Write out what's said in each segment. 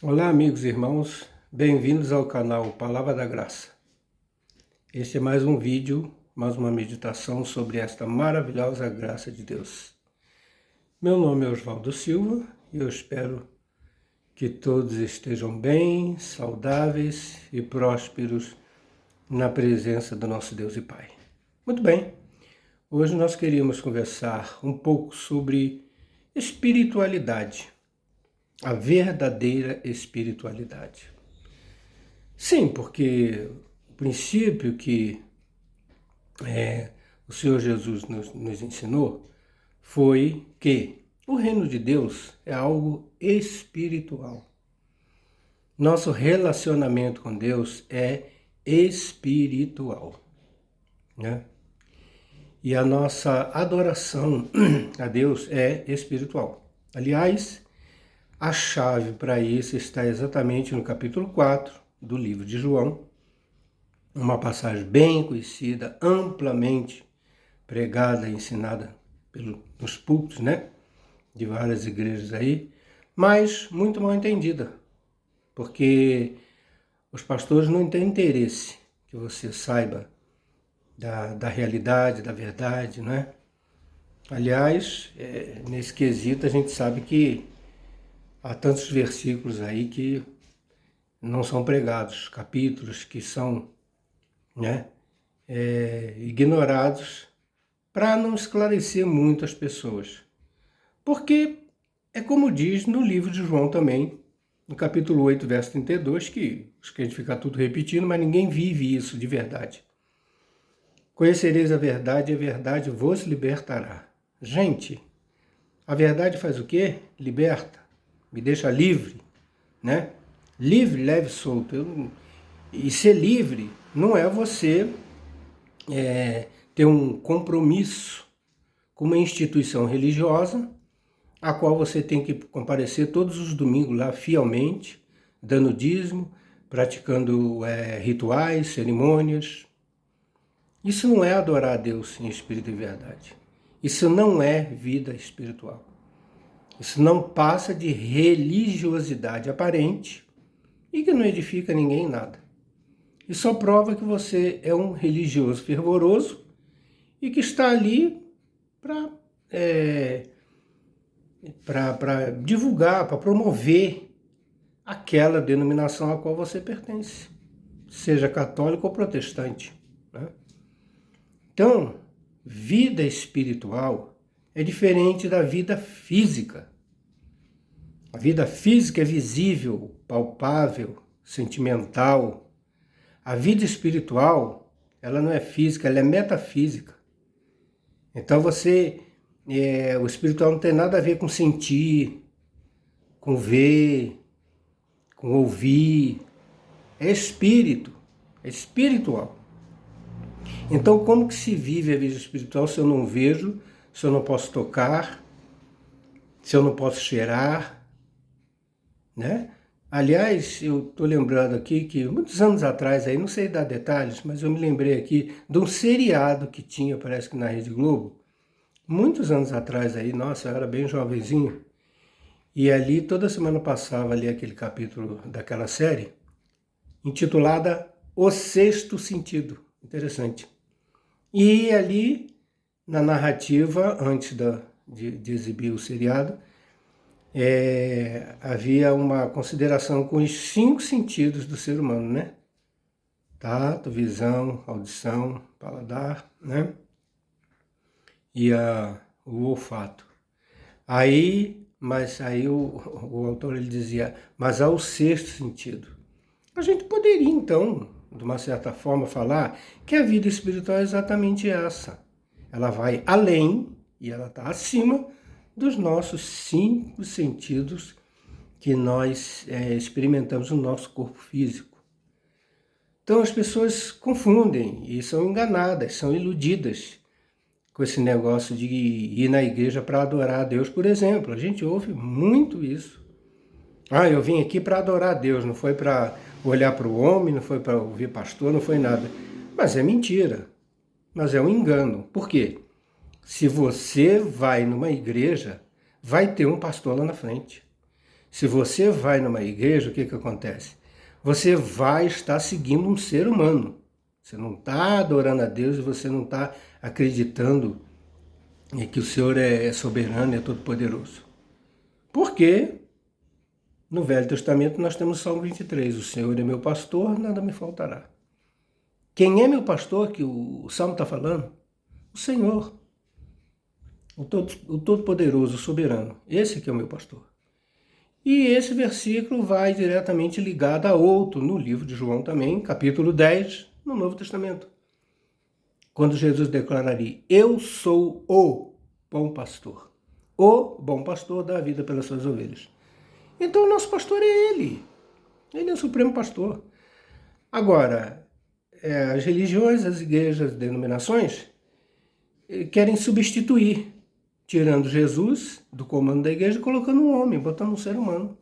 Olá, amigos e irmãos, bem-vindos ao canal Palavra da Graça. Este é mais um vídeo, mais uma meditação sobre esta maravilhosa graça de Deus. Meu nome é Oswaldo Silva e eu espero que todos estejam bem, saudáveis e prósperos na presença do nosso Deus e Pai. Muito bem, hoje nós queríamos conversar um pouco sobre espiritualidade. A verdadeira espiritualidade. Sim, porque o princípio que o Senhor Jesus nos ensinou foi que o reino de Deus é algo espiritual. Nosso relacionamento com Deus é espiritual, né? E a nossa adoração a Deus é espiritual. Aliás, a chave para isso está exatamente no capítulo 4 do livro de João, uma passagem bem conhecida, amplamente pregada e ensinada nos púlpitos, né, de várias igrejas aí, mas muito mal entendida, porque os pastores não têm interesse que você saiba da realidade, da verdade, não é? Aliás, nesse quesito a gente sabe que há tantos versículos aí que não são pregados, capítulos que são, né, ignorados para não esclarecer muito as pessoas. Porque é como diz no livro de João também, no capítulo 8, verso 32, que acho que a gente fica tudo repetindo, mas ninguém vive isso de verdade. Conhecereis a verdade vos libertará. Gente, a verdade faz o quê? Liberta. Me deixa livre, né? Livre, leve, solto. E ser livre não é você ter um compromisso com uma instituição religiosa a qual você tem que comparecer todos os domingos lá fielmente, dando dízimo, praticando rituais, cerimônias. Isso não é adorar a Deus em espírito e verdade. Isso não é vida espiritual. Isso não passa de religiosidade aparente e que não edifica ninguém em nada. E só prova que você é um religioso fervoroso e que está ali para divulgar, para promover aquela denominação a qual você pertence, seja católico ou protestante, né? Então, vida espiritual é diferente da vida física. A vida física é visível, palpável, sentimental. A vida espiritual, ela não é física, ela é metafísica. Então o espiritual não tem nada a ver com sentir, com ver, com ouvir. É espírito, é espiritual. Então como que se vive a vida espiritual se eu não vejo, se eu não posso tocar, se eu não posso cheirar, né? Aliás, eu estou lembrando aqui que muitos anos atrás, aí não sei dar detalhes, mas eu me lembrei aqui de um seriado que tinha, parece que na Rede Globo, muitos anos atrás aí, nossa, eu era bem jovenzinho, e ali toda semana passava ali aquele capítulo daquela série, intitulada O Sexto Sentido. Interessante. E ali, na narrativa, antes de exibir o seriado, havia uma consideração com os 5 sentidos do ser humano, né? Tato, visão, audição, paladar, né? E o olfato. Mas aí o autor ele dizia, mas há o 6º sentido. A gente poderia, então, de uma certa forma, falar que a vida espiritual é exatamente essa. Ela vai além e ela está acima dos nossos 5 sentidos que nós experimentamos no nosso corpo físico. Então as pessoas confundem e são enganadas, são iludidas com esse negócio de ir na igreja para adorar a Deus, por exemplo. A gente ouve muito isso. Ah, eu vim aqui para adorar a Deus, não foi para olhar para o homem, não foi para ouvir pastor, não foi nada. Mas é mentira, mas é um engano. Por quê? Se você vai numa igreja, vai ter um pastor lá na frente. Se você vai numa igreja, o que acontece? Você vai estar seguindo um ser humano. Você não está adorando a Deus e você não está acreditando que o Senhor é soberano e é todo-poderoso. Porque no Velho Testamento nós temos o Salmo 23, o Senhor é meu pastor, nada me faltará. Quem é meu pastor que o Salmo está falando? O Senhor, o Todo-Poderoso, o Soberano. Esse que é o meu pastor. E esse versículo vai diretamente ligado a outro, no livro de João também, capítulo 10, no Novo Testamento. Quando Jesus declararia, eu sou o bom pastor. O bom pastor dá a vida pelas suas ovelhas. Então o nosso pastor é Ele. Ele é o supremo pastor. Agora, as religiões, as igrejas, as denominações, querem substituir, tirando Jesus do comando da igreja e colocando um homem, botando um ser humano.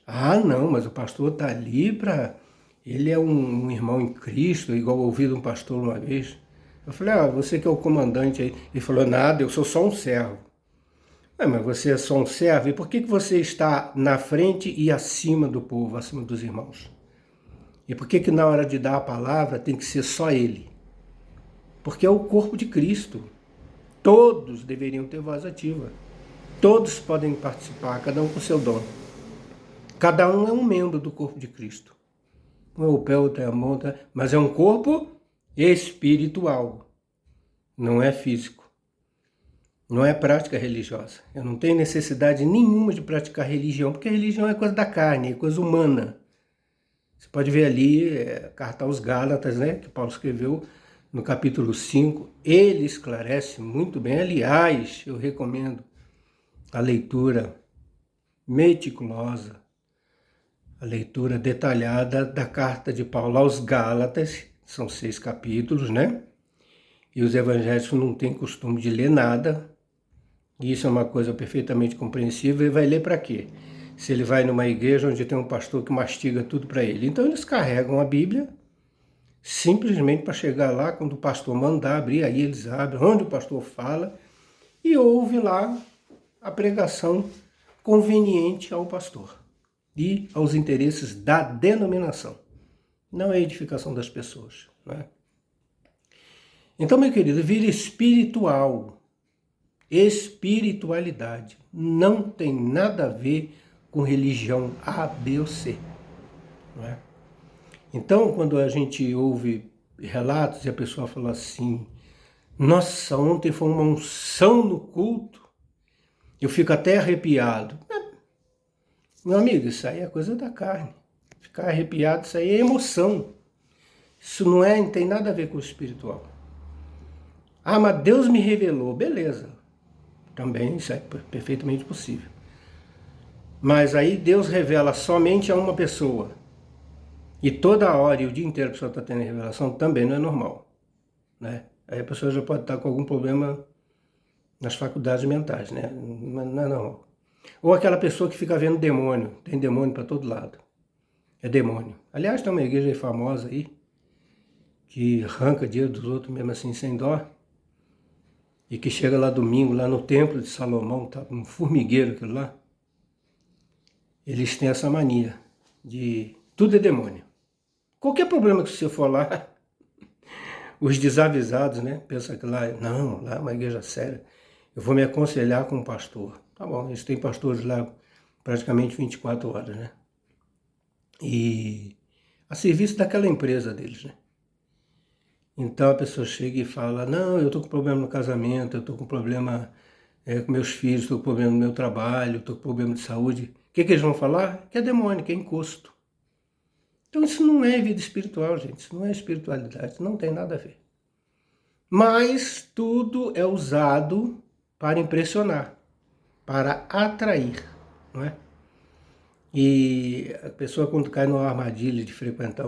Ah, não, mas o pastor está ali para... Ele é um irmão em Cristo, igual eu ouvi de um pastor uma vez. Eu falei, você que é o comandante aí. Ele falou, nada, eu sou só um servo. Mas você é só um servo, e por que você está na frente e acima do povo, acima dos irmãos? E por que na hora de dar a palavra tem que ser só ele? Porque é o corpo de Cristo. Todos deveriam ter voz ativa. Todos podem participar, cada um com seu dom. Cada um é um membro do corpo de Cristo. Um é o pé, outro é a mão, mas é um corpo espiritual. Não é físico. Não é prática religiosa. Eu não tenho necessidade nenhuma de praticar religião, porque a religião é coisa da carne, é coisa humana. Você pode ver ali, carta aos Gálatas, né, que Paulo escreveu no capítulo 5. Ele esclarece muito bem. Aliás, eu recomendo a leitura meticulosa, a leitura detalhada da carta de Paulo aos Gálatas. São 6 capítulos, né? E os evangélicos não têm costume de ler nada. E isso é uma coisa perfeitamente compreensível. Ele vai ler para quê? Se ele vai numa igreja onde tem um pastor que mastiga tudo para ele. Então eles carregam a Bíblia simplesmente para chegar lá, quando o pastor mandar abrir, aí eles abrem, onde o pastor fala, e ouve lá a pregação conveniente ao pastor e aos interesses da denominação. Não é a edificação das pessoas, né? Então, meu querido, vida espiritual, espiritualidade, não tem nada a ver com religião A, B ou C, não é? Então, quando a gente ouve relatos e a pessoa fala assim, nossa, ontem foi uma unção no culto, eu fico até arrepiado. Meu amigo, isso aí é coisa da carne. Ficar arrepiado, isso aí é emoção. Isso não tem nada a ver com o espiritual. Ah, mas Deus me revelou. Beleza. Também isso é perfeitamente possível. Mas aí Deus revela somente a uma pessoa. E toda hora e o dia inteiro a pessoa está tendo revelação, também não é normal, né? Aí a pessoa já pode estar com algum problema nas faculdades mentais, né? Não é normal. Ou aquela pessoa que fica vendo demônio, tem demônio para todo lado. É demônio. Aliás, tem uma igreja famosa aí, que arranca dinheiro dos outros mesmo assim, sem dó, e que chega lá domingo, lá no templo de Salomão, tá um formigueiro aquilo lá. Eles têm essa mania de tudo é demônio. Qualquer problema que você for lá, os desavisados, né, pensam que lá é uma igreja séria, eu vou me aconselhar com um pastor. Tá bom, eles têm pastores lá praticamente 24 horas, né? E a serviço daquela empresa deles, né? Então a pessoa chega e fala, não, eu estou com problema no casamento, eu estou com problema com meus filhos, estou com problema no meu trabalho, estou com problema de saúde. O que eles vão falar? Que é demônio, que é encosto. Então isso não é vida espiritual, gente, isso não é espiritualidade, não tem nada a ver. Mas tudo é usado para impressionar, para atrair, não é? E a pessoa quando cai numa armadilha de frequentar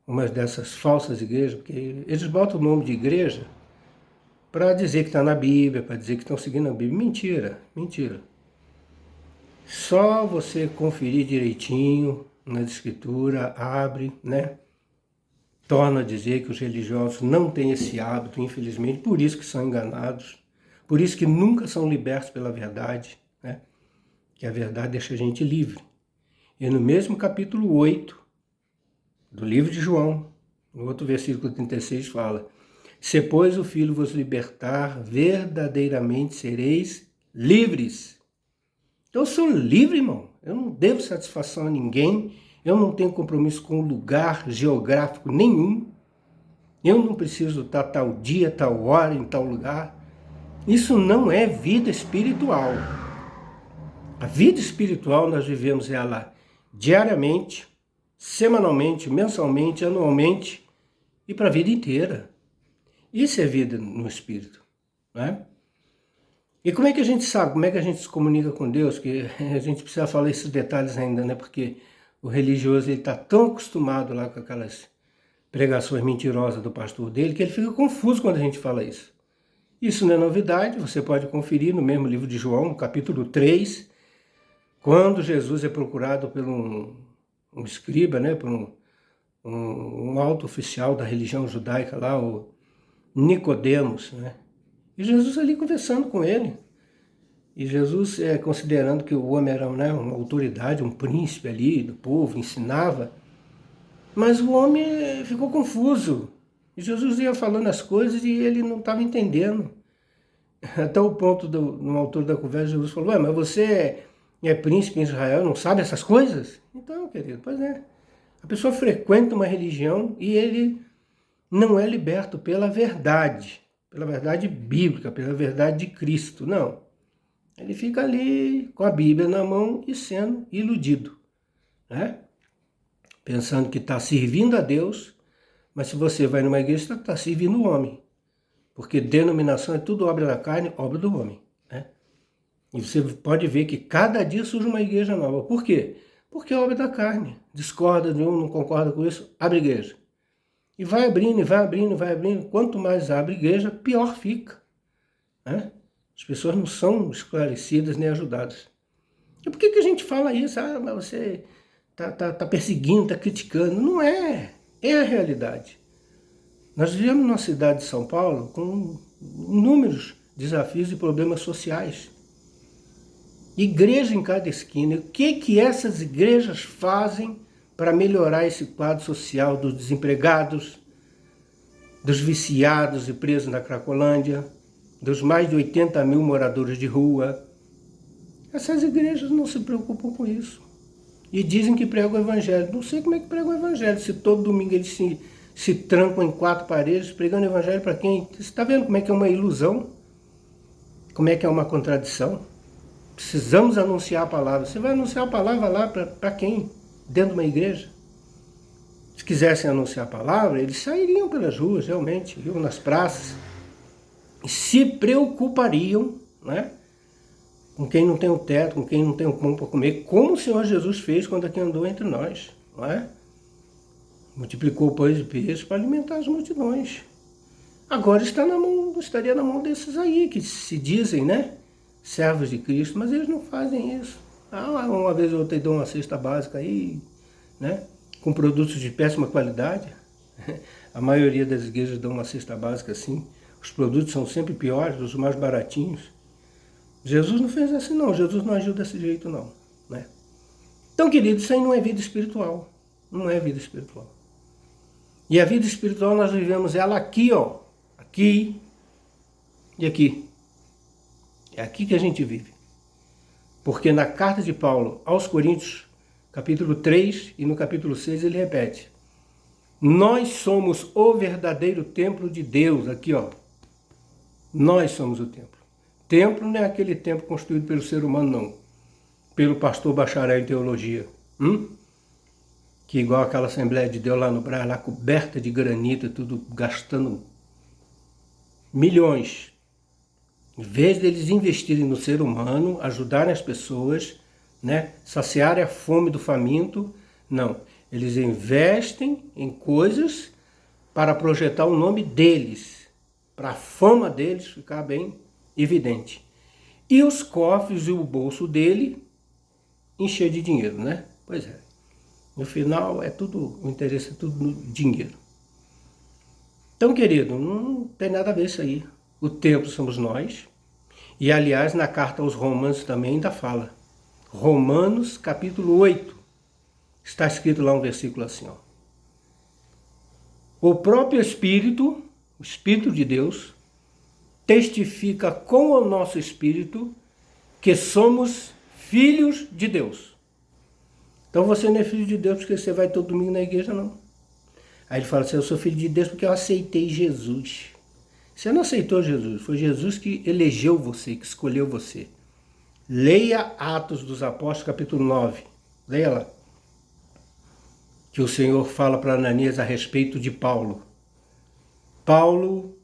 uma dessas falsas igrejas, porque eles botam o nome de igreja para dizer que está na Bíblia, para dizer que estão seguindo a Bíblia. Mentira, mentira. Só você conferir direitinho na escritura, abre, né? Torna a dizer que os religiosos não têm esse hábito, infelizmente, por isso que são enganados, por isso que nunca são libertos pela verdade, né? que a verdade deixa a gente livre. E no mesmo capítulo 8 do livro de João, no outro versículo 36 fala: se, pois, o Filho vos libertar, verdadeiramente sereis livres. Eu sou livre, irmão. Eu não devo satisfação a ninguém. Eu não tenho compromisso com lugar geográfico nenhum. Eu não preciso estar tal dia, tal hora, em tal lugar. Isso não é vida espiritual. A vida espiritual nós vivemos ela diariamente, semanalmente, mensalmente, anualmente e para a vida inteira. Isso é vida no Espírito, né? E como é que a gente sabe, como é que a gente se comunica com Deus? Que a gente precisa falar esses detalhes ainda, né? Porque o religioso está tão acostumado lá com aquelas pregações mentirosas do pastor dele, que ele fica confuso quando a gente fala isso. Isso não é novidade, você pode conferir no mesmo livro de João, no capítulo 3, quando Jesus é procurado por um escriba, né? Por um alto oficial da religião judaica lá, o Nicodemos, né? E Jesus ali conversando com ele. E Jesus, considerando que o homem era, né, uma autoridade, um príncipe ali do povo, ensinava, mas o homem ficou confuso. E Jesus ia falando as coisas e ele não estava entendendo. Até o ponto, no autor da conversa, Jesus falou: mas você é príncipe em Israel, não sabe essas coisas? Então, querido, pois é. A pessoa frequenta uma religião e ele não é liberto pela verdade bíblica, pela verdade de Cristo, não. Ele fica ali com a Bíblia na mão e sendo iludido, né? Pensando que está servindo a Deus, mas se você vai numa igreja, está servindo o homem. Porque denominação é tudo obra da carne, obra do homem, né? E você pode ver que cada dia surge uma igreja nova. Por quê? Porque é obra da carne. Discorda de um, não concorda com isso, abre igreja. E vai abrindo, vai abrindo, vai abrindo. Quanto mais abre igreja, pior fica, né? As pessoas não são esclarecidas nem ajudadas. E por que a gente fala isso? Ah, mas você tá perseguindo, está criticando. Não é. É a realidade. Nós vivemos numa cidade de São Paulo com inúmeros desafios e problemas sociais. Igreja em cada esquina. O que essas igrejas fazem para melhorar esse quadro social dos desempregados, dos viciados e presos na Cracolândia, dos mais de 80 mil moradores de rua? Essas igrejas não se preocupam com isso. E dizem que pregam o evangelho. Não sei como é que pregam o evangelho, se todo domingo eles se trancam em 4 paredes, pregando o evangelho para quem? Você está vendo como é que é uma ilusão? Como é que é uma contradição? Precisamos anunciar a palavra. Você vai anunciar a palavra lá para quem? Dentro de uma igreja? Se quisessem anunciar a palavra, eles sairiam pelas ruas, realmente, iam nas praças, e se preocupariam, né, com quem não tem o teto, com quem não tem o pão para comer, como o Senhor Jesus fez quando aqui andou entre nós, não é? Multiplicou pães e peixes para alimentar as multidões. Agora estaria na mão desses aí, que se dizem, né, servos de Cristo, mas eles não fazem isso. Ah, uma vez eu te dou uma cesta básica aí, né, com produtos de péssima qualidade. A maioria das igrejas dão uma cesta básica assim. Os produtos são sempre piores, os mais baratinhos. Jesus não fez assim não, Jesus não agiu desse jeito não, né? Então, querido, isso aí não é vida espiritual. Não é vida espiritual. E a vida espiritual nós vivemos ela aqui, ó. Aqui e aqui. É aqui que a gente vive. Porque na carta de Paulo aos Coríntios, capítulo 3 e no capítulo 6, ele repete: nós somos o verdadeiro templo de Deus. Aqui, ó. Nós somos o templo. Templo não é aquele templo construído pelo ser humano, não. Pelo pastor bacharel em teologia. Que igual aquela Assembleia de Deus lá no Brás, lá coberta de granito, tudo gastando milhões. Em vez deles investirem no ser humano, ajudarem as pessoas, né, saciarem a fome do faminto, não. Eles investem em coisas para projetar o nome deles, para a fama deles ficar bem evidente. E os cofres e o bolso dele encher de dinheiro, né? Pois é. No final, o interesse é tudo no dinheiro. Então, querido, não tem nada a ver isso aí. O templo somos nós. E, aliás, na carta aos Romanos também ainda fala. Romanos capítulo 8. Está escrito lá um versículo assim, ó. O próprio Espírito, o Espírito de Deus, testifica com o nosso espírito que somos filhos de Deus. Então você não é filho de Deus porque você vai todo domingo na igreja, não. Aí ele fala assim, eu sou filho de Deus porque eu aceitei Jesus. Você não aceitou Jesus, foi Jesus que elegeu você, que escolheu você. Leia Atos dos Apóstolos, capítulo 9. Leia lá. Que o Senhor fala para Ananias a respeito de Paulo. Paulo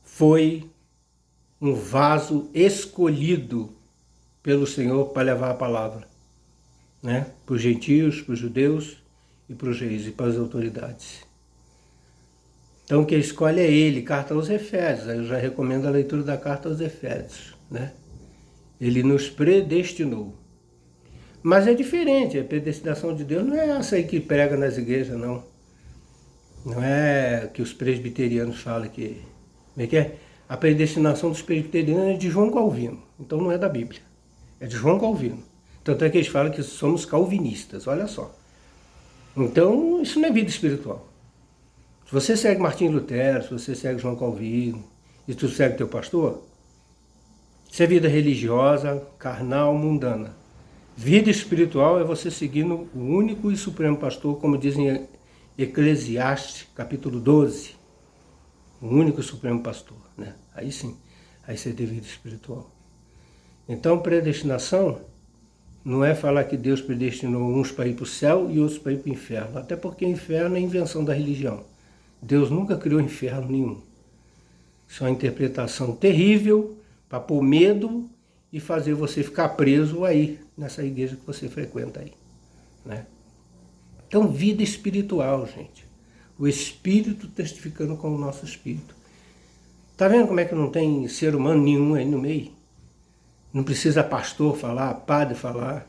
foi um vaso escolhido pelo Senhor para levar a palavra, né? Para os gentios, para os judeus e para os reis e para as autoridades. Então quem escolhe é ele, carta aos Efésios. Eu já recomendo a leitura da carta aos Efésios, né? Ele nos predestinou. Mas é diferente, a predestinação de Deus não é essa aí que prega nas igrejas, não. Não é que os presbiterianos falam que... Como é que é? A predestinação dos presbiterianos é de João Calvino, então não é da Bíblia. É de João Calvino. Tanto é que eles falam que somos calvinistas, olha só. Então, isso não é vida espiritual. Se você segue Martim Lutero, se você segue João Calvino, e tu segue teu pastor, isso é vida religiosa, carnal, mundana. Vida espiritual é você seguindo o único e supremo pastor, como dizem Eclesiastes, capítulo 12. O único e supremo pastor, né? Aí sim, aí você tem vida espiritual. Então, predestinação não é falar que Deus predestinou uns para ir para o céu e outros para ir para o inferno. Até porque o inferno é invenção da religião. Deus nunca criou inferno nenhum. Isso é uma interpretação terrível para pôr medo e fazer você ficar preso aí, nessa igreja que você frequenta aí, né? Então, vida espiritual, gente. O Espírito testificando com o nosso Espírito. Tá vendo como é que não tem ser humano nenhum aí no meio? Não precisa pastor falar, padre falar,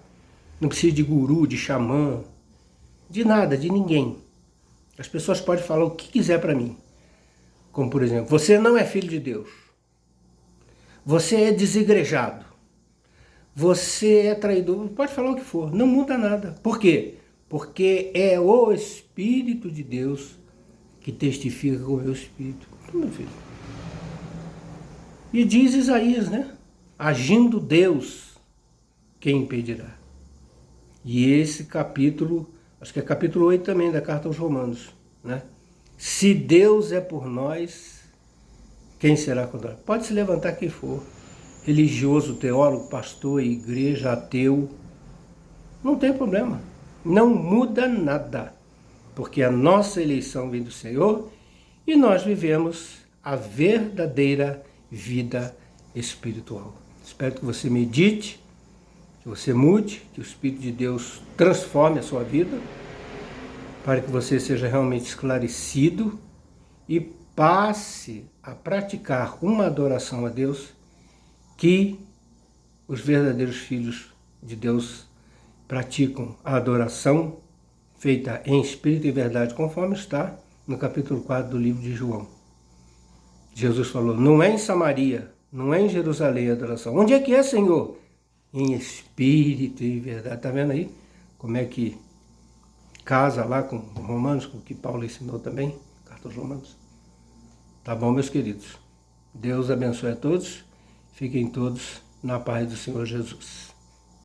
não precisa de guru, de xamã, de nada, de ninguém. As pessoas podem falar o que quiser para mim. Como, por exemplo, você não é filho de Deus. Você é desigrejado. Você é traidor. Pode falar o que for, não muda nada. Por quê? Porque é o Espírito de Deus que testifica com o meu Espírito. Meu filho. E diz Isaías, né? Agindo Deus, quem impedirá? E esse capítulo, acho que é capítulo 8 também da carta aos Romanos, né? Se Deus é por nós, quem será contra nós? Pode se levantar quem for, religioso, teólogo, pastor, igreja, ateu, não tem problema, não muda nada, porque a nossa eleição vem do Senhor e nós vivemos a verdadeira vida espiritual. Espero que você medite, que você mude, que o Espírito de Deus transforme a sua vida, para que você seja realmente esclarecido e passe a praticar uma adoração a Deus que os verdadeiros filhos de Deus praticam, a adoração feita em espírito e verdade, conforme está no capítulo 4 do livro de João. Jesus falou, não é em Samaria, não é em Jerusalém a adoração. Onde é que é, Senhor? Em espírito e verdade. Está vendo aí como é que casa lá com Romanos, com o que Paulo ensinou também, carta aos Romanos? Tá bom, meus queridos? Deus abençoe a todos. Fiquem todos na paz do Senhor Jesus.